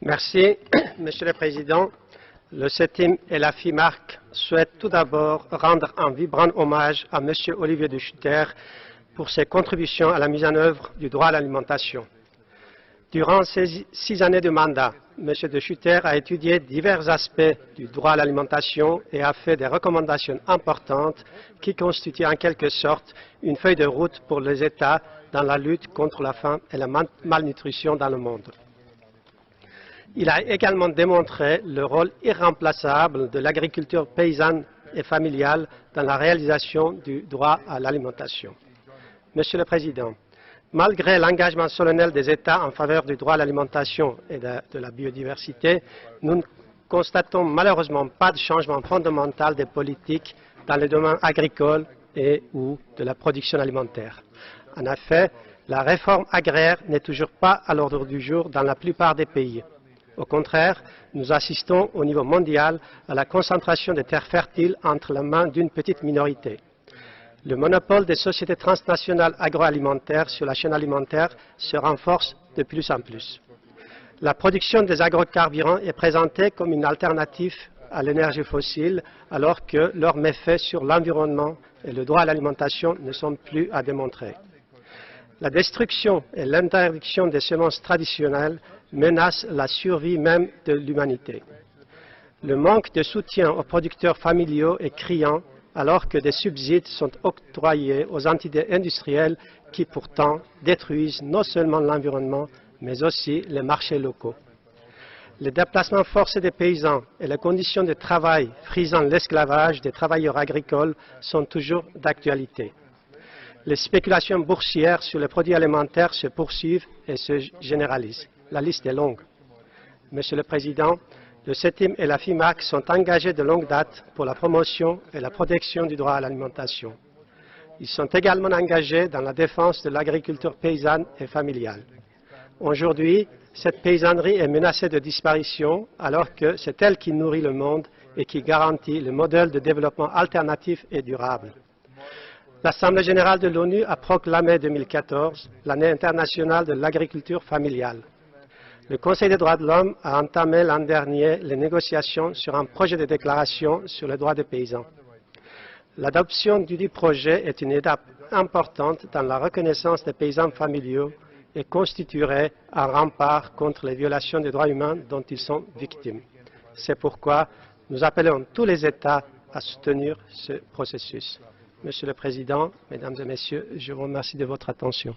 Merci, Monsieur le Président. Le CETIM et la FIMARC souhaitent tout d'abord rendre un vibrant hommage à Monsieur Olivier De Schutter pour ses contributions à la mise en œuvre du droit à l'alimentation. Durant ses 6 années de mandat, M. De Schutter a étudié divers aspects du droit à l'alimentation et a fait des recommandations importantes qui constituent en quelque sorte une feuille de route pour les États dans la lutte contre la faim et la malnutrition dans le monde. Il a également démontré le rôle irremplaçable de l'agriculture paysanne et familiale dans la réalisation du droit à l'alimentation. Monsieur le Président, malgré l'engagement solennel des États en faveur du droit à l'alimentation et de la biodiversité, nous ne constatons malheureusement pas de changement fondamental des politiques dans le domaine agricole et ou de la production alimentaire. En effet, la réforme agraire n'est toujours pas à l'ordre du jour dans la plupart des pays. Au contraire, nous assistons au niveau mondial à la concentration des terres fertiles entre les mains d'une petite minorité. Le monopole des sociétés transnationales agroalimentaires sur la chaîne alimentaire se renforce de plus en plus. La production des agrocarburants est présentée comme une alternative à l'énergie fossile, alors que leurs méfaits sur l'environnement et le droit à l'alimentation ne sont plus à démontrer. La destruction et l'interdiction des semences traditionnelles menacent la survie même de l'humanité. Le manque de soutien aux producteurs familiaux est criant, alors que des subsides sont octroyés aux entités industrielles qui pourtant détruisent non seulement l'environnement, mais aussi les marchés locaux. Les déplacements forcés des paysans et les conditions de travail frisant l'esclavage des travailleurs agricoles sont toujours d'actualité. Les spéculations boursières sur les produits alimentaires se poursuivent et se généralisent. La liste est longue. Monsieur le Président, le CETIM et la FIMARC sont engagés de longue date pour la promotion et la protection du droit à l'alimentation. Ils sont également engagés dans la défense de l'agriculture paysanne et familiale. Aujourd'hui, cette paysannerie est menacée de disparition alors que c'est elle qui nourrit le monde et qui garantit le modèle de développement alternatif et durable. L'Assemblée générale de l'ONU a proclamé 2014 l'année internationale de l'agriculture familiale. Le Conseil des droits de l'homme a entamé l'an dernier les négociations sur un projet de déclaration sur les droits des paysans. L'adoption du dit projet est une étape importante dans la reconnaissance des paysans familiaux et constituerait un rempart contre les violations des droits humains dont ils sont victimes. C'est pourquoi nous appelons tous les États à soutenir ce processus. Monsieur le Président, Mesdames et Messieurs, je vous remercie de votre attention.